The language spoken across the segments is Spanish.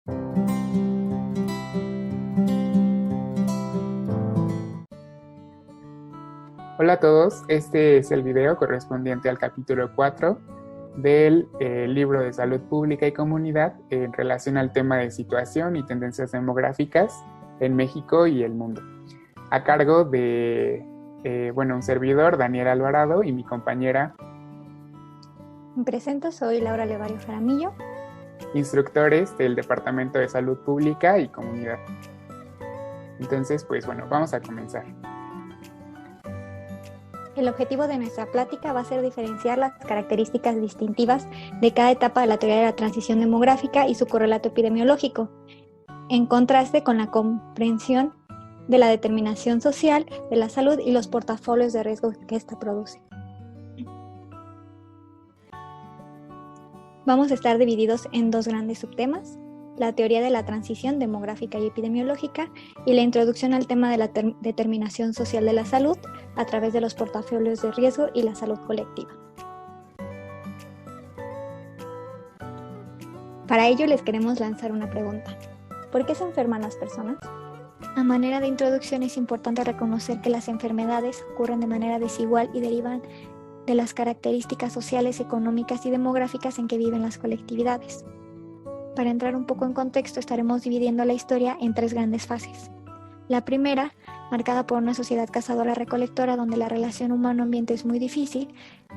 Hola a todos, este es el video correspondiente al capítulo 4 del libro de Salud Pública y Comunidad en relación al tema de situación y tendencias demográficas en México y el mundo, a cargo de un servidor, Daniel Alvarado, y mi compañera. Me presento, soy Laura Levario Jaramillo, instructores del Departamento de Salud Pública y Comunidad. Entonces, vamos a comenzar. El objetivo de nuestra plática va a ser diferenciar las características distintivas de cada etapa de la teoría de la transición demográfica y su correlato epidemiológico, en contraste con la comprensión de la determinación social de la salud y los portafolios de riesgo que ésta produce. Vamos a estar divididos en dos grandes subtemas: la teoría de la transición demográfica y epidemiológica y la introducción al tema de la determinación social de la salud a través de los portafolios de riesgo y la salud colectiva. Para ello les queremos lanzar una pregunta: ¿por qué se enferman las personas? A manera de introducción es importante reconocer que las enfermedades ocurren de manera desigual y derivan de las características sociales, económicas y demográficas en que viven las colectividades. Para entrar un poco en contexto, estaremos dividiendo la historia en tres grandes fases. La primera, marcada por una sociedad cazadora-recolectora donde la relación humano-ambiente es muy difícil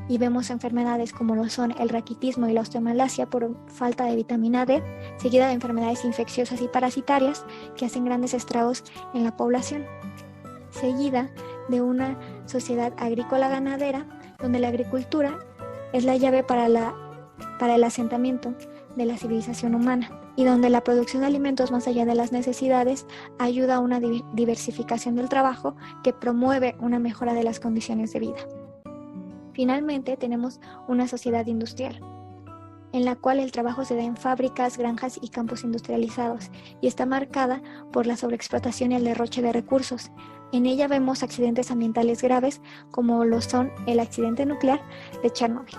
y vemos enfermedades como lo son el raquitismo y la osteomalacia por falta de vitamina D, seguida de enfermedades infecciosas y parasitarias que hacen grandes estragos en la población. Seguida de una sociedad agrícola-ganadera donde la agricultura es la llave para el asentamiento de la civilización humana y donde la producción de alimentos más allá de las necesidades ayuda a una diversificación del trabajo que promueve una mejora de las condiciones de vida. Finalmente tenemos una sociedad industrial, en la cual el trabajo se da en fábricas, granjas y campos industrializados y está marcada por la sobreexplotación y el derroche de recursos. En ella vemos accidentes ambientales graves como lo son el accidente nuclear de Chernobyl.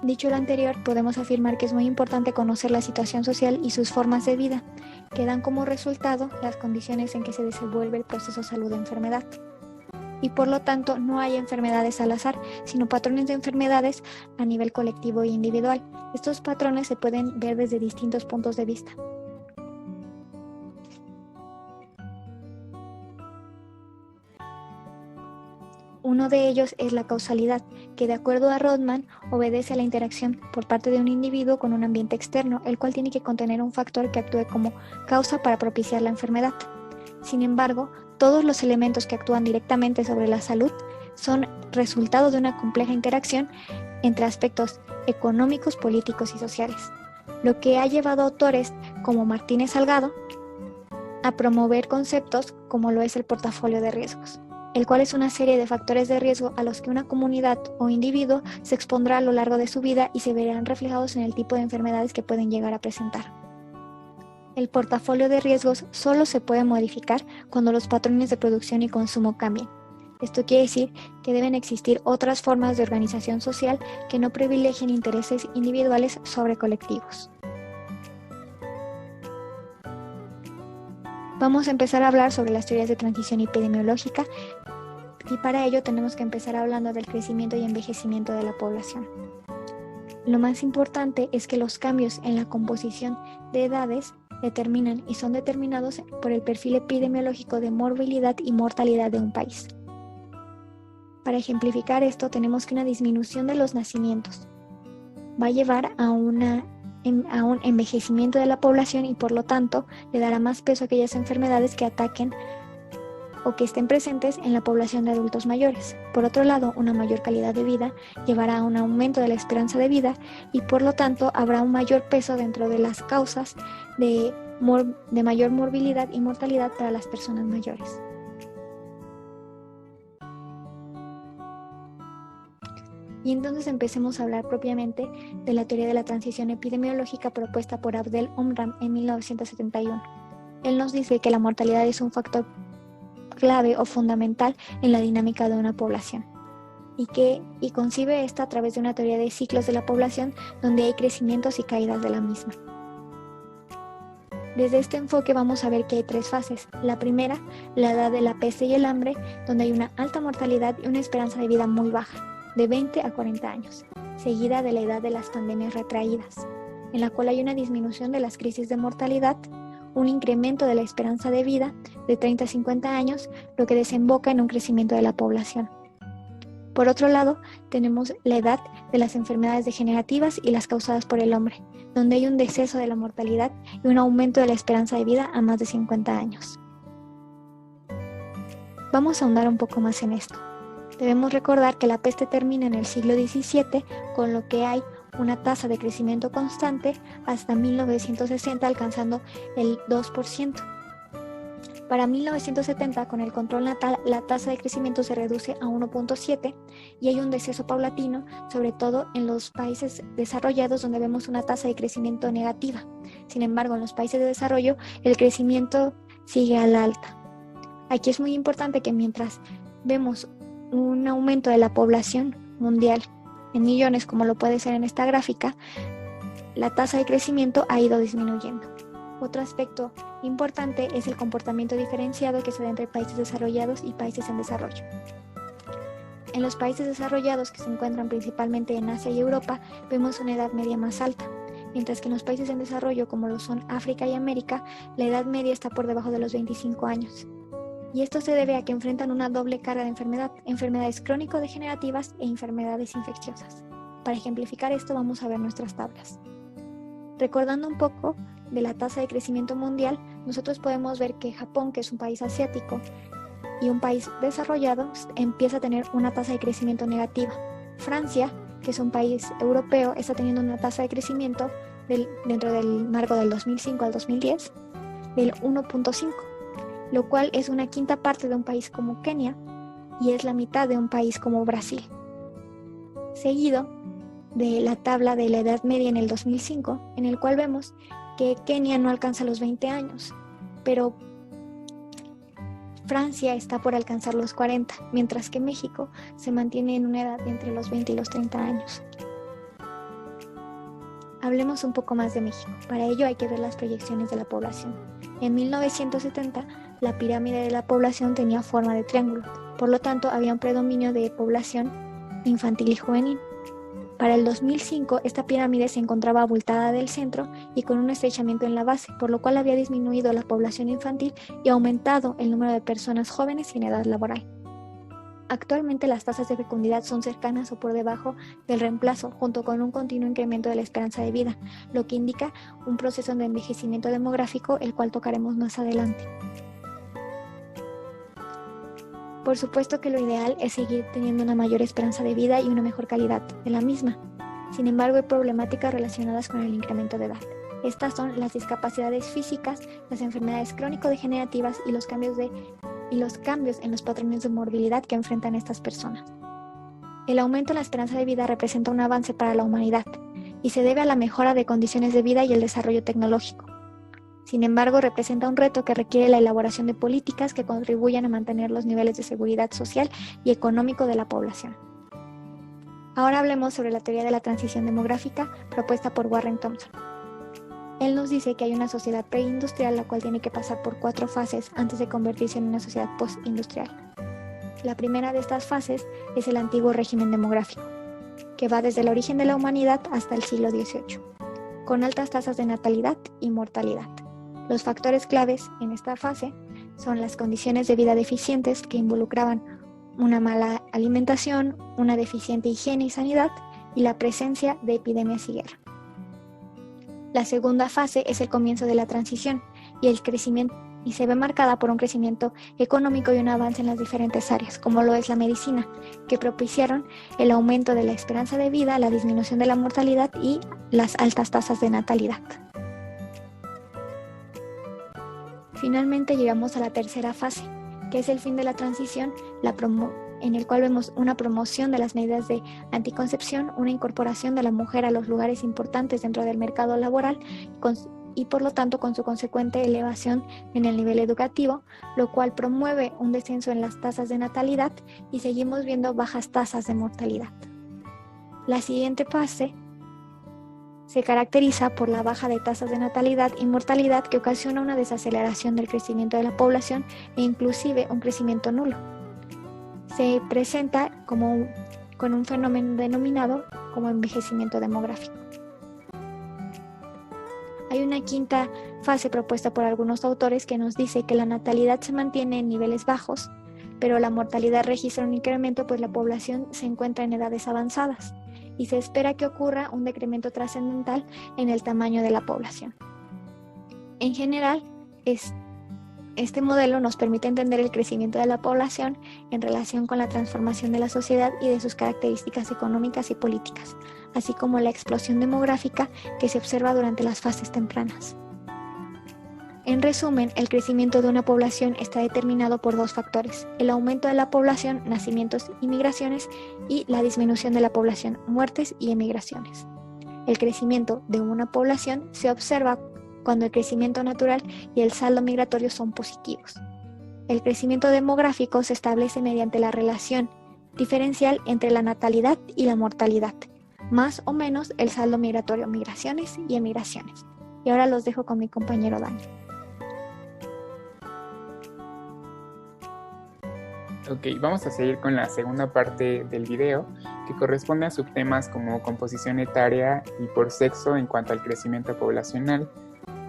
Dicho lo anterior, podemos afirmar que es muy importante conocer la situación social y sus formas de vida, que dan como resultado las condiciones en que se desenvuelve el proceso salud-enfermedad. Y por lo tanto, no hay enfermedades al azar, sino patrones de enfermedades a nivel colectivo e individual. Estos patrones se pueden ver desde distintos puntos de vista. Uno de ellos es la causalidad, que de acuerdo a Rodman obedece a la interacción por parte de un individuo con un ambiente externo, el cual tiene que contener un factor que actúe como causa para propiciar la enfermedad. Sin embargo, todos los elementos que actúan directamente sobre la salud son resultado de una compleja interacción entre aspectos económicos, políticos y sociales, lo que ha llevado a autores como Martínez Salgado a promover conceptos como lo es el portafolio de riesgos, el cual es una serie de factores de riesgo a los que una comunidad o individuo se expondrá a lo largo de su vida y se verán reflejados en el tipo de enfermedades que pueden llegar a presentar. El portafolio de riesgos solo se puede modificar cuando los patrones de producción y consumo cambien. Esto quiere decir que deben existir otras formas de organización social que no privilegien intereses individuales sobre colectivos. Vamos a empezar a hablar sobre las teorías de transición epidemiológica y para ello tenemos que empezar hablando del crecimiento y envejecimiento de la población. Lo más importante es que los cambios en la composición de edades determinan y son determinados por el perfil epidemiológico de morbilidad y mortalidad de un país. Para ejemplificar esto, tenemos que una disminución de los nacimientos va a llevar a un envejecimiento de la población y por lo tanto le dará más peso a aquellas enfermedades que ataquen o que estén presentes en la población de adultos mayores. Por otro lado, una mayor calidad de vida llevará a un aumento de la esperanza de vida y por lo tanto habrá un mayor peso dentro de las causas de mayor morbilidad y mortalidad para las personas mayores. Y entonces empecemos a hablar propiamente de la teoría de la transición epidemiológica propuesta por Abdel Omram en 1971. Él nos dice que la mortalidad es un factor clave o fundamental en la dinámica de una población y concibe esta a través de una teoría de ciclos de la población donde hay crecimientos y caídas de la misma. Desde este enfoque vamos a ver que hay 3 fases. La primera, la edad de la peste y el hambre, donde hay una alta mortalidad y una esperanza de vida muy baja, de 20 a 40 años, seguida de la edad de las pandemias retraídas, en la cual hay una disminución de las crisis de mortalidad, un incremento de la esperanza de vida de 30 a 50 años, lo que desemboca en un crecimiento de la población. Por otro lado, tenemos la edad de las enfermedades degenerativas y las causadas por el hombre, donde hay un deceso de la mortalidad y un aumento de la esperanza de vida a más de 50 años. Vamos a ahondar un poco más en esto. Debemos recordar que la peste termina en el siglo XVII, con lo que hay una tasa de crecimiento constante hasta 1960, alcanzando el 2%. Para 1970, con el control natal, la tasa de crecimiento se reduce a 1.7 y hay un deceso paulatino, sobre todo en los países desarrollados, donde vemos una tasa de crecimiento negativa. Sin embargo, en los países de desarrollo, el crecimiento sigue a la alta. Aquí es muy importante que mientras vemos un aumento de la población mundial en millones, como lo puede ser en esta gráfica, la tasa de crecimiento ha ido disminuyendo. Otro aspecto importante es el comportamiento diferenciado que se da entre países desarrollados y países en desarrollo. En los países desarrollados, que se encuentran principalmente en Asia y Europa, vemos una edad media más alta, mientras que en los países en desarrollo, como lo son África y América, la edad media está por debajo de los 25 años. Y esto se debe a que enfrentan una doble carga de enfermedades crónico-degenerativas e enfermedades infecciosas. Para ejemplificar esto, vamos a ver nuestras tablas. Recordando un poco de la tasa de crecimiento mundial, nosotros podemos ver que Japón, que es un país asiático y un país desarrollado, empieza a tener una tasa de crecimiento negativa. Francia, que es un país europeo, está teniendo una tasa de crecimiento dentro del marco del 2005 al 2010 del 1.5, lo cual es una quinta parte de un país como Kenia y es la mitad de un país como Brasil. Seguido de la tabla de la edad media en el 2005, en el cual vemos que Kenia no alcanza los 20 años, pero Francia está por alcanzar los 40, mientras que México se mantiene en una edad de entre los 20 y los 30 años. Hablemos un poco más de México. Para ello hay que ver las proyecciones de la población. En 1970, la pirámide de la población tenía forma de triángulo, por lo tanto había un predominio de población infantil y juvenil. Para el 2005, esta pirámide se encontraba abultada del centro y con un estrechamiento en la base, por lo cual había disminuido la población infantil y aumentado el número de personas jóvenes y en edad laboral. Actualmente las tasas de fecundidad son cercanas o por debajo del reemplazo, junto con un continuo incremento de la esperanza de vida, lo que indica un proceso de envejecimiento demográfico, el cual tocaremos más adelante. Por supuesto que lo ideal es seguir teniendo una mayor esperanza de vida y una mejor calidad de la misma. Sin embargo, hay problemáticas relacionadas con el incremento de edad. Estas son las discapacidades físicas, las enfermedades crónico-degenerativas y los cambios en los patrones de morbilidad que enfrentan estas personas. El aumento en la esperanza de vida representa un avance para la humanidad y se debe a la mejora de condiciones de vida y el desarrollo tecnológico. Sin embargo, representa un reto que requiere la elaboración de políticas que contribuyan a mantener los niveles de seguridad social y económico de la población. Ahora hablemos sobre la teoría de la transición demográfica propuesta por Warren Thompson. Él nos dice que hay una sociedad preindustrial la cual tiene que pasar por 4 fases antes de convertirse en una sociedad postindustrial. La primera de estas fases es el antiguo régimen demográfico, que va desde el origen de la humanidad hasta el siglo XVIII, con altas tasas de natalidad y mortalidad. Los factores claves en esta fase son las condiciones de vida deficientes que involucraban una mala alimentación, una deficiente higiene y sanidad y la presencia de epidemias y guerra. La segunda fase es el comienzo de la transición y el crecimiento, y se ve marcada por un crecimiento económico y un avance en las diferentes áreas, como lo es la medicina, que propiciaron el aumento de la esperanza de vida, la disminución de la mortalidad y las altas tasas de natalidad. Finalmente llegamos a la tercera fase, que es el fin de la transición, en el cual vemos una promoción de las medidas de anticoncepción, una incorporación de la mujer a los lugares importantes dentro del mercado laboral y por lo tanto con su consecuente elevación en el nivel educativo, lo cual promueve un descenso en las tasas de natalidad y seguimos viendo bajas tasas de mortalidad. La siguiente fase Se caracteriza por la baja de tasas de natalidad y mortalidad que ocasiona una desaceleración del crecimiento de la población e inclusive un crecimiento nulo. Se presenta con un fenómeno denominado como envejecimiento demográfico. Hay una quinta fase propuesta por algunos autores que nos dice que la natalidad se mantiene en niveles bajos, pero la mortalidad registra un incremento pues la población se encuentra en edades avanzadas y se espera que ocurra un decremento trascendental en el tamaño de la población. En general, este modelo nos permite entender el crecimiento de la población en relación con la transformación de la sociedad y de sus características económicas y políticas, así como la explosión demográfica que se observa durante las fases tempranas. En resumen, el crecimiento de una población está determinado por dos factores: el aumento de la población, nacimientos y migraciones, y la disminución de la población, muertes y emigraciones. El crecimiento de una población se observa cuando el crecimiento natural y el saldo migratorio son positivos. El crecimiento demográfico se establece mediante la relación diferencial entre la natalidad y la mortalidad, más o menos el saldo migratorio, migraciones y emigraciones. Y ahora los dejo con mi compañero Dani. Ok, vamos a seguir con la segunda parte del video, que corresponde a subtemas como composición etaria y por sexo en cuanto al crecimiento poblacional,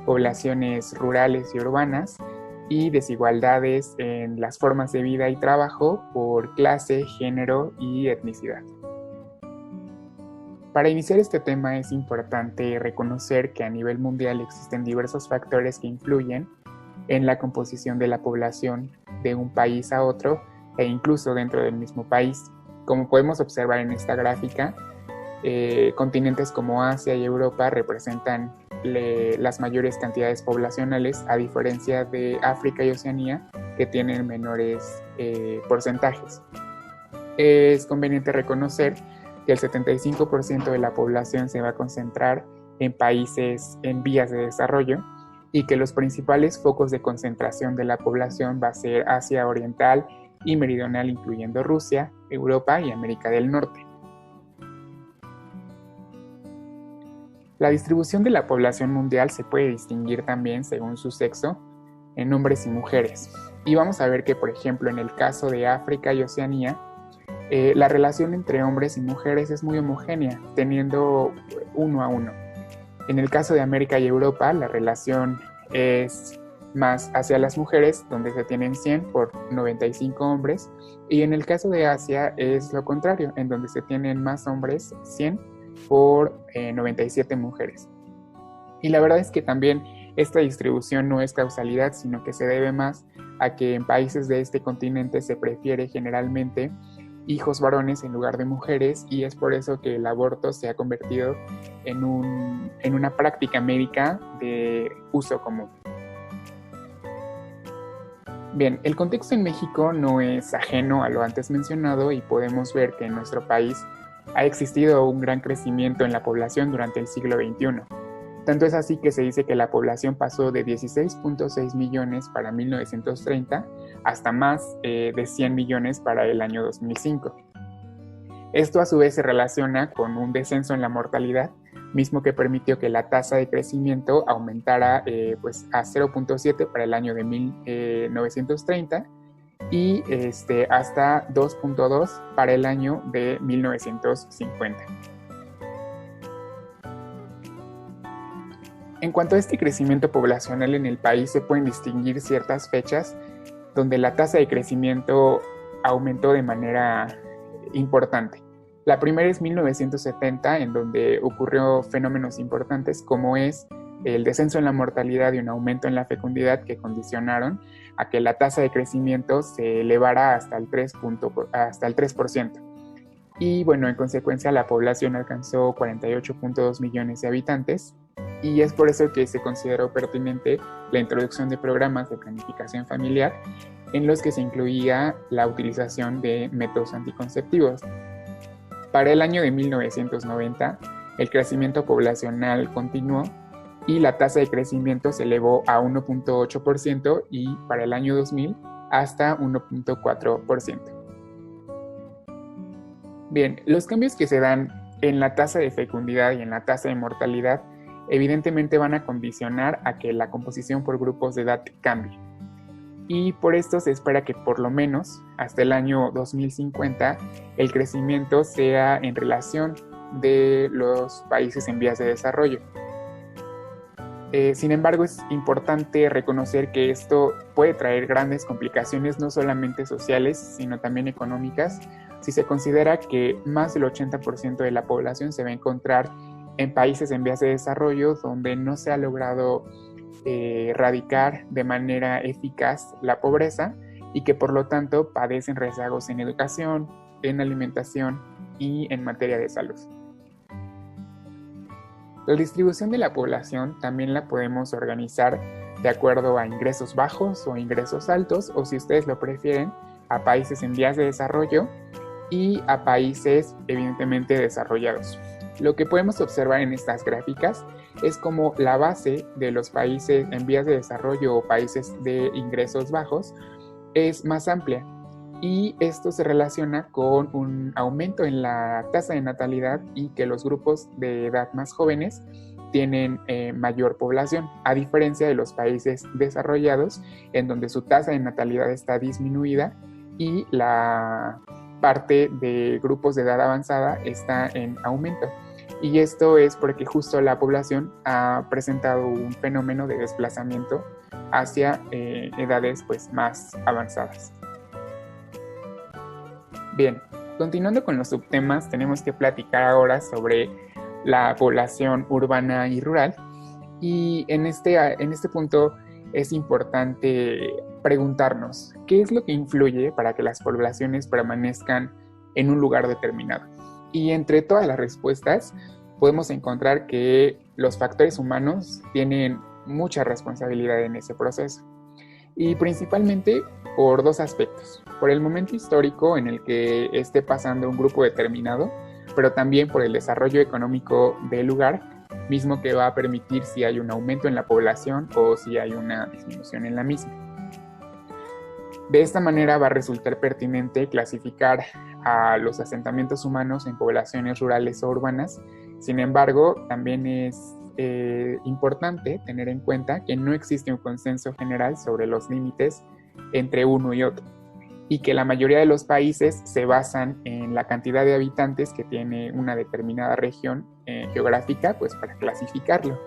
poblaciones rurales y urbanas, y desigualdades en las formas de vida y trabajo por clase, género y etnicidad. Para iniciar este tema es importante reconocer que a nivel mundial existen diversos factores que influyen en la composición de la población de un país a otro e incluso dentro del mismo país. Como podemos observar en esta gráfica, continentes como Asia y Europa representan las mayores cantidades poblacionales, a diferencia de África y Oceanía, que tienen menores porcentajes. Es conveniente reconocer que el 75% de la población se va a concentrar en países en vías de desarrollo y que los principales focos de concentración de la población va a ser Asia Oriental y Meridional, incluyendo Rusia, Europa y América del Norte. La distribución de la población mundial se puede distinguir también según su sexo en hombres y mujeres. Y vamos a ver que, por ejemplo, en el caso de África y Oceanía, la relación entre hombres y mujeres es muy homogénea, teniendo 1 a 1. En el caso de América y Europa, la relación es más hacia las mujeres, donde se tienen 100 por 95 hombres, y en el caso de Asia es lo contrario, en donde se tienen más hombres, 100 por 97 mujeres. Y la verdad es que también esta distribución no es causalidad, sino que se debe más a que en países de este continente se prefiere generalmente hijos varones en lugar de mujeres, y es por eso que el aborto se ha convertido en una práctica médica de uso común. Bien, el contexto en México no es ajeno a lo antes mencionado y podemos ver que en nuestro país ha existido un gran crecimiento en la población durante el siglo XXI. Tanto es así que se dice que la población pasó de 16.6 millones para 1930 hasta más de 100 millones para el año 2005. Esto a su vez se relaciona con un descenso en la mortalidad, mismo que permitió que la tasa de crecimiento aumentara a 0.7 para el año de 1930 y hasta 2.2 para el año de 1950. En cuanto a este crecimiento poblacional en el país, se pueden distinguir ciertas fechas donde la tasa de crecimiento aumentó de manera importante. La primera es 1970, en donde ocurrió fenómenos importantes como es el descenso en la mortalidad y un aumento en la fecundidad que condicionaron a que la tasa de crecimiento se elevara hasta el 3%. Y bueno, en consecuencia la población alcanzó 48.2 millones de habitantes, y es por eso que se consideró pertinente la introducción de programas de planificación familiar en los que se incluía la utilización de métodos anticonceptivos. Para el año de 1990, el crecimiento poblacional continuó y la tasa de crecimiento se elevó a 1.8% y para el año 2000 hasta 1.4%. Bien, los cambios que se dan en la tasa de fecundidad y en la tasa de mortalidad, evidentemente van a condicionar a que la composición por grupos de edad cambie. Y por esto se espera que por lo menos hasta el año 2050 el crecimiento sea en relación de los países en vías de desarrollo. Sin embargo, es importante reconocer que esto puede traer grandes complicaciones, no solamente sociales, sino también económicas, si se considera que más del 80% de la población se va a encontrar en países en vías de desarrollo donde no se ha logrado erradicar de manera eficaz la pobreza y que por lo tanto padecen rezagos en educación, en alimentación y en materia de salud. La distribución de la población también la podemos organizar de acuerdo a ingresos bajos o ingresos altos, o si ustedes lo prefieren, a países en vías de desarrollo y a países evidentemente desarrollados. Lo que podemos observar en estas gráficas es como la base de los países en vías de desarrollo o países de ingresos bajos es más amplia, y esto se relaciona con un aumento en la tasa de natalidad y que los grupos de edad más jóvenes tienen mayor población, a diferencia de los países desarrollados en donde su tasa de natalidad está disminuida y la parte de grupos de edad avanzada está en aumento. Y esto es porque justo la población ha presentado un fenómeno de desplazamiento hacia edades más avanzadas. Bien, continuando con los subtemas, tenemos que platicar ahora sobre la población urbana y rural. Y en este punto es importante preguntarnos, ¿qué es lo que influye para que las poblaciones permanezcan en un lugar determinado? Y entre todas las respuestas podemos encontrar que los factores humanos tienen mucha responsabilidad en ese proceso. Y principalmente por dos aspectos: por el momento histórico en el que esté pasando un grupo determinado, pero también por el desarrollo económico del lugar, mismo que va a permitir si hay un aumento en la población o si hay una disminución en la misma. De esta manera va a resultar pertinente clasificar a los asentamientos humanos en poblaciones rurales o urbanas. Sin embargo, también es importante tener en cuenta que no existe un consenso general sobre los límites entre uno y otro, y que la mayoría de los países se basan en la cantidad de habitantes que tiene una determinada región geográfica, para clasificarlo.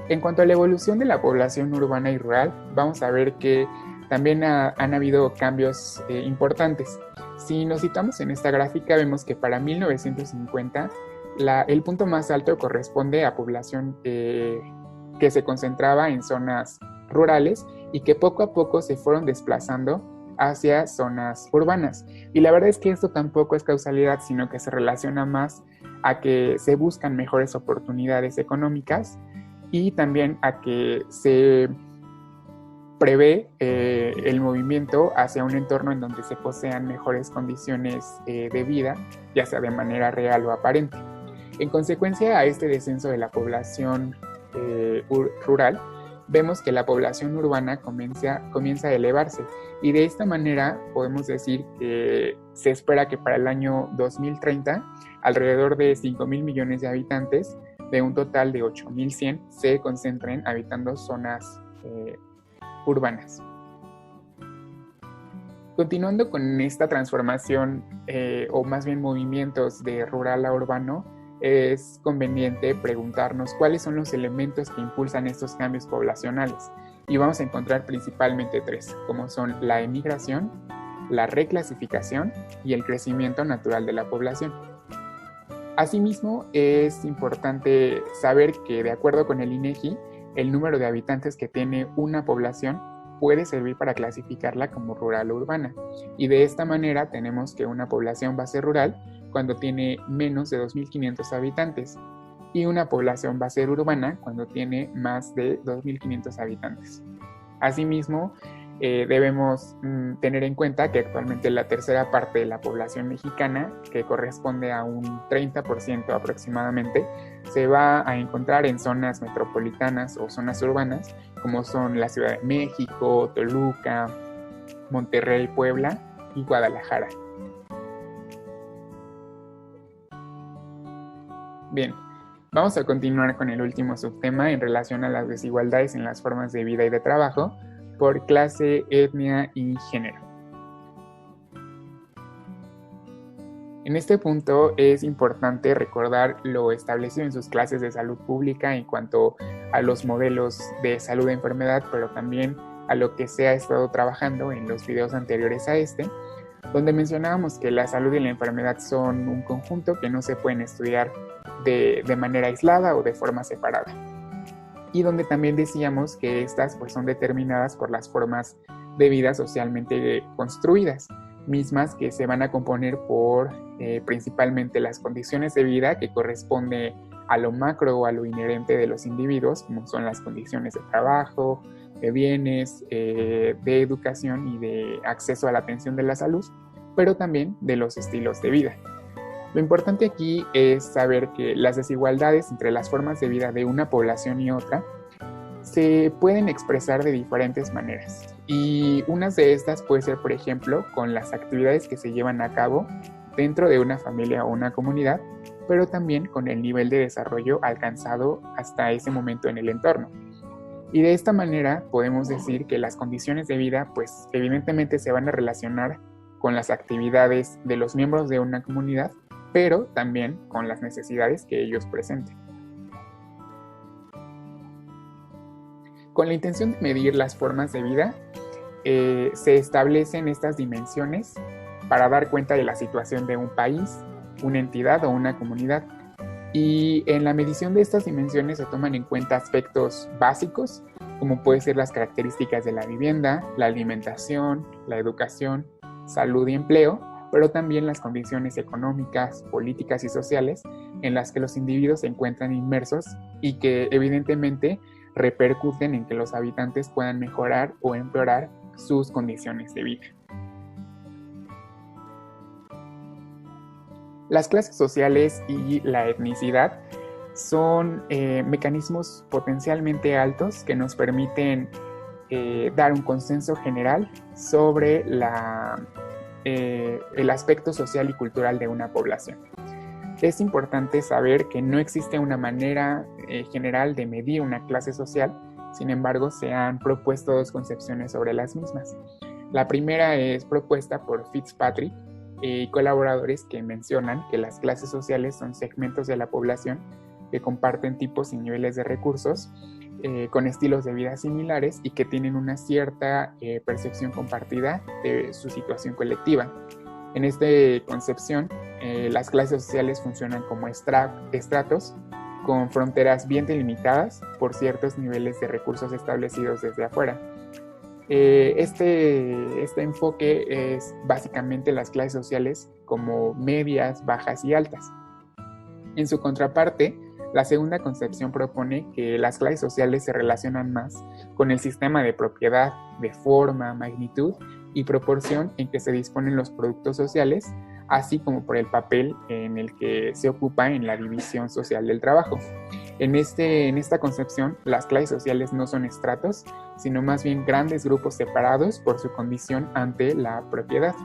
En cuanto a la evolución de la población urbana y rural, vamos a ver que también han habido cambios importantes. Si nos citamos en esta gráfica, vemos que para 1950 el punto más alto corresponde a población que se concentraba en zonas rurales y que poco a poco se fueron desplazando hacia zonas urbanas. Y la verdad es que esto tampoco es causalidad, sino que se relaciona más a que se buscan mejores oportunidades económicas y también a que se prevé el movimiento hacia un entorno en donde se posean mejores condiciones de vida, ya sea de manera real o aparente. En consecuencia a este descenso de la población rural, vemos que la población urbana comienza a elevarse, y de esta manera podemos decir que se espera que para el año 2030 alrededor de 5,000 millones de habitantes, de un total de 8,100, se concentren habitando zonas urbanas. Continuando con esta transformación o más bien movimientos de rural a urbano, es conveniente preguntarnos cuáles son los elementos que impulsan estos cambios poblacionales, y vamos a encontrar principalmente tres, como son la emigración, la reclasificación y el crecimiento natural de la población. Asimismo, es importante saber que, de acuerdo con el INEGI, el número de habitantes que tiene una población puede servir para clasificarla como rural o urbana, y de esta manera tenemos que una población base rural cuando tiene menos de 2,500 habitantes y una población base urbana cuando tiene más de 2,500 habitantes. Asimismo, debemos tener en cuenta que actualmente la tercera parte de la población mexicana, que corresponde a un 30% aproximadamente, se va a encontrar en zonas metropolitanas o zonas urbanas, como son la Ciudad de México, Toluca, Monterrey, Puebla y Guadalajara. Bien, vamos a continuar con el último subtema en relación a las desigualdades en las formas de vida y de trabajo por clase, etnia y género. En este punto es importante recordar lo establecido en sus clases de salud pública en cuanto a los modelos de salud e enfermedad, pero también a lo que se ha estado trabajando en los videos anteriores a este, donde mencionábamos que la salud y la enfermedad son un conjunto que no se pueden estudiar de manera aislada o de forma separada. Y donde también decíamos que estas pues, son determinadas por las formas de vida socialmente construidas, mismas que se van a componer por principalmente las condiciones de vida que corresponde a lo macro o a lo inherente de los individuos, como son las condiciones de trabajo, de bienes, de educación y de acceso a la atención de la salud, pero también de los estilos de vida. Lo importante aquí es saber que las desigualdades entre las formas de vida de una población y otra se pueden expresar de diferentes maneras. Y unas de estas puede ser, por ejemplo, con las actividades que se llevan a cabo dentro de una familia o una comunidad, pero también con el nivel de desarrollo alcanzado hasta ese momento en el entorno. Y de esta manera podemos decir que las condiciones de vida, pues evidentemente se van a relacionar con las actividades de los miembros de una comunidad, pero también con las necesidades que ellos presenten. Con la intención de medir las formas de vida, se establecen estas dimensiones para dar cuenta de la situación de un país, una entidad o una comunidad. Y en la medición de estas dimensiones se toman en cuenta aspectos básicos, como pueden ser las características de la vivienda, la alimentación, la educación, salud y empleo, pero también las condiciones económicas, políticas y sociales en las que los individuos se encuentran inmersos y que evidentemente repercuten en que los habitantes puedan mejorar o empeorar sus condiciones de vida. Las clases sociales y la etnicidad son mecanismos potencialmente altos que nos permiten dar un consenso general sobre el aspecto social y cultural de una población. Es importante saber que no existe una manera general de medir una clase social, sin embargo se han propuesto dos concepciones sobre las mismas. La primera es propuesta por Fitzpatrick y colaboradores que mencionan que las clases sociales son segmentos de la población que comparten tipos y niveles de recursos con estilos de vida similares y que tienen una cierta percepción compartida de su situación colectiva. En esta concepción, las clases sociales funcionan como estratos con fronteras bien delimitadas por ciertos niveles de recursos establecidos desde afuera. Este enfoque es básicamente las clases sociales como medias, bajas y altas. En su contraparte, la segunda concepción propone que las clases sociales se relacionan más con el sistema de propiedad, de forma, magnitud y proporción en que se disponen los productos sociales, así como por el papel en el que se ocupa en la división social del trabajo. En esta concepción, las clases sociales no son estratos, sino más bien grandes grupos separados por su condición ante la propiedad.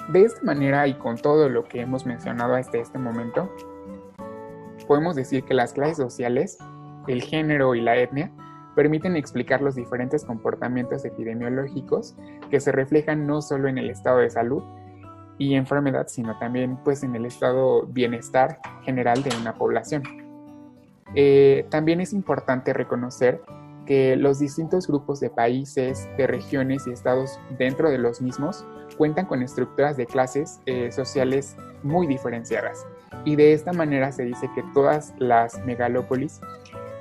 De esta manera y con todo lo que hemos mencionado hasta este momento, podemos decir que las clases sociales, el género y la etnia permiten explicar los diferentes comportamientos epidemiológicos que se reflejan no solo en el estado de salud y enfermedad, sino también pues, en el estado de bienestar general de una población. También es importante reconocer que los distintos grupos de países, de regiones y estados dentro de los mismos cuentan con estructuras de clases sociales muy diferenciadas. Y de esta manera se dice que todas las megalópolis,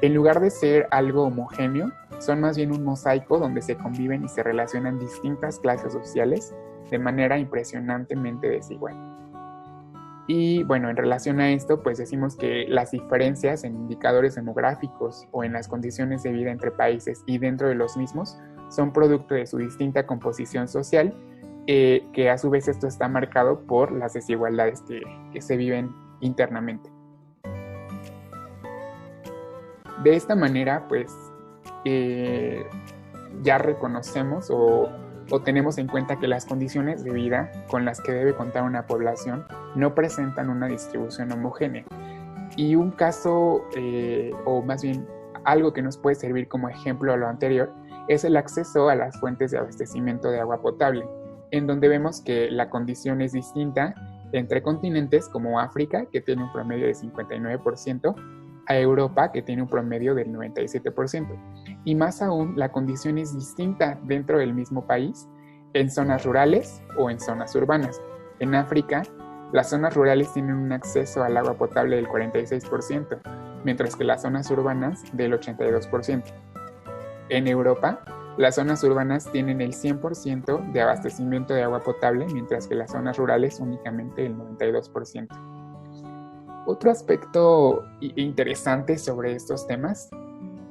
en lugar de ser algo homogéneo, son más bien un mosaico donde se conviven y se relacionan distintas clases sociales de manera impresionantemente desigual. Y bueno, en relación a esto, pues decimos que las diferencias en indicadores demográficos o en las condiciones de vida entre países y dentro de los mismos son producto de su distinta composición social, que a su vez esto está marcado por las desigualdades que se viven internamente. De esta manera, pues, ya reconocemos o tenemos en cuenta que las condiciones de vida con las que debe contar una población no presentan una distribución homogénea. Y un caso, o más bien algo que nos puede servir como ejemplo a lo anterior, es el acceso a las fuentes de abastecimiento de agua potable, en donde vemos que la condición es distinta entre continentes como África, que tiene un promedio de 59%, a Europa, que tiene un promedio del 97%. Y más aún, la condición es distinta dentro del mismo país, en zonas rurales o en zonas urbanas. En África, las zonas rurales tienen un acceso al agua potable del 46%, mientras que las zonas urbanas del 82%. En Europa, las zonas urbanas tienen el 100% de abastecimiento de agua potable, mientras que las zonas rurales únicamente el 92%. Otro aspecto interesante sobre estos temas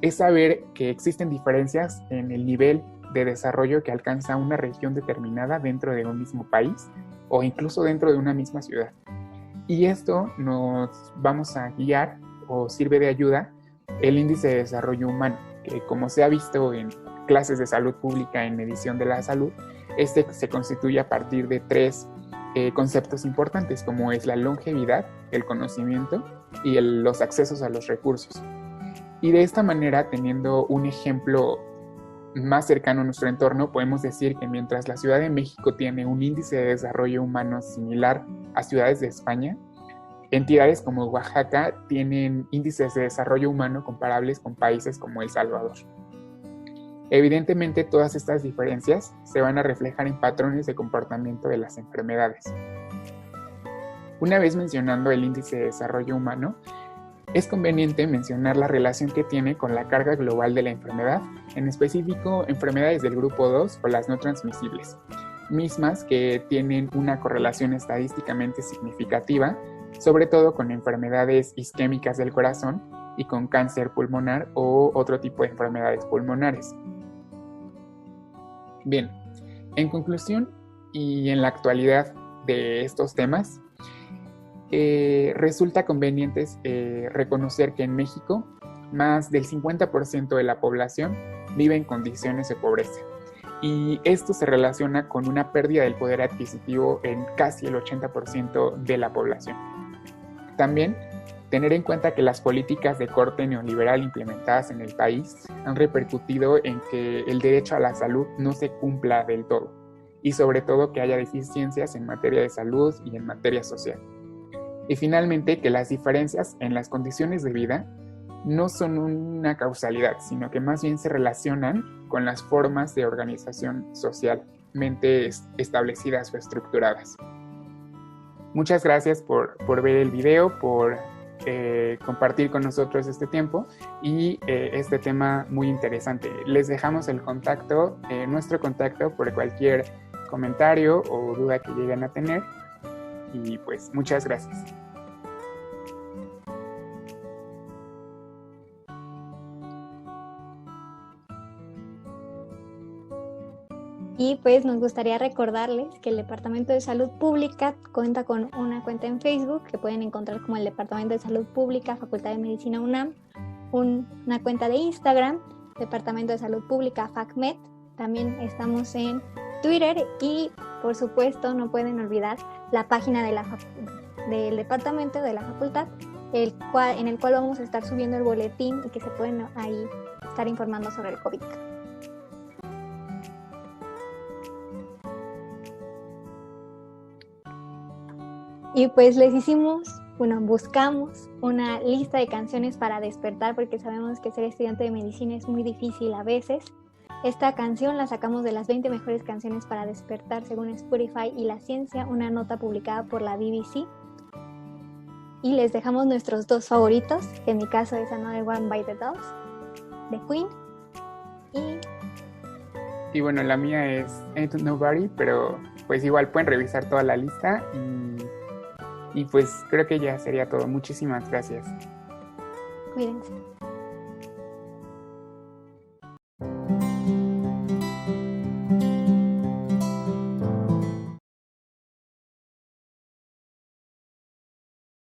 es saber que existen diferencias en el nivel de desarrollo que alcanza una región determinada dentro de un mismo país o incluso dentro de una misma ciudad. Y esto nos vamos a guiar o sirve de ayuda el índice de desarrollo humano, que como se ha visto en clases de salud pública en medición de la salud, este se constituye a partir de tres conceptos importantes, como es la longevidad, el conocimiento y los accesos a los recursos. Y de esta manera, teniendo un ejemplo más cercano a nuestro entorno, podemos decir que mientras la Ciudad de México tiene un índice de desarrollo humano similar a ciudades de España, entidades como Oaxaca tienen índices de desarrollo humano comparables con países como El Salvador. Evidentemente, todas estas diferencias se van a reflejar en patrones de comportamiento de las enfermedades. Una vez mencionando el índice de desarrollo humano, es conveniente mencionar la relación que tiene con la carga global de la enfermedad, en específico enfermedades del grupo 2 o las no transmisibles, mismas que tienen una correlación estadísticamente significativa, sobre todo con enfermedades isquémicas del corazón y con cáncer pulmonar o otro tipo de enfermedades pulmonares. Bien, en conclusión y en la actualidad de estos temas, resulta conveniente reconocer que en México más del 50% de la población vive en condiciones de pobreza. Y esto se relaciona con una pérdida del poder adquisitivo en casi el 80% de la población. También tener en cuenta que las políticas de corte neoliberal implementadas en el país han repercutido en que el derecho a la salud no se cumpla del todo y sobre todo que haya deficiencias en materia de salud y en materia social. Y finalmente que las diferencias en las condiciones de vida no son una causalidad, sino que más bien se relacionan con las formas de organización socialmente establecidas o estructuradas. Muchas gracias por ver el video, por compartir con nosotros este tiempo y este tema muy interesante. Les dejamos el contacto, nuestro contacto por cualquier comentario o duda que lleguen a tener y pues muchas gracias. Y pues nos gustaría recordarles que el Departamento de Salud Pública cuenta con una cuenta en Facebook que pueden encontrar como el Departamento de Salud Pública, Facultad de Medicina UNAM, una cuenta de Instagram, Departamento de Salud Pública, FACMED. También estamos en Twitter y por supuesto no pueden olvidar la página de del departamento de la facultad, en el cual vamos a estar subiendo el boletín y que se pueden ahí estar informando sobre el COVID. Y pues buscamos una lista de canciones para despertar porque sabemos que ser estudiante de medicina es muy difícil a veces. Esta canción la sacamos de las 20 mejores canciones para despertar según Spotify y La Ciencia, una nota publicada por la BBC. Y les dejamos nuestros dos favoritos, que en mi caso es Another One by the Dolls, de Queen. Y bueno, la mía es Ain't Nobody, pero pues igual pueden revisar toda la lista y pues creo que ya sería todo. Muchísimas gracias. Cuídense.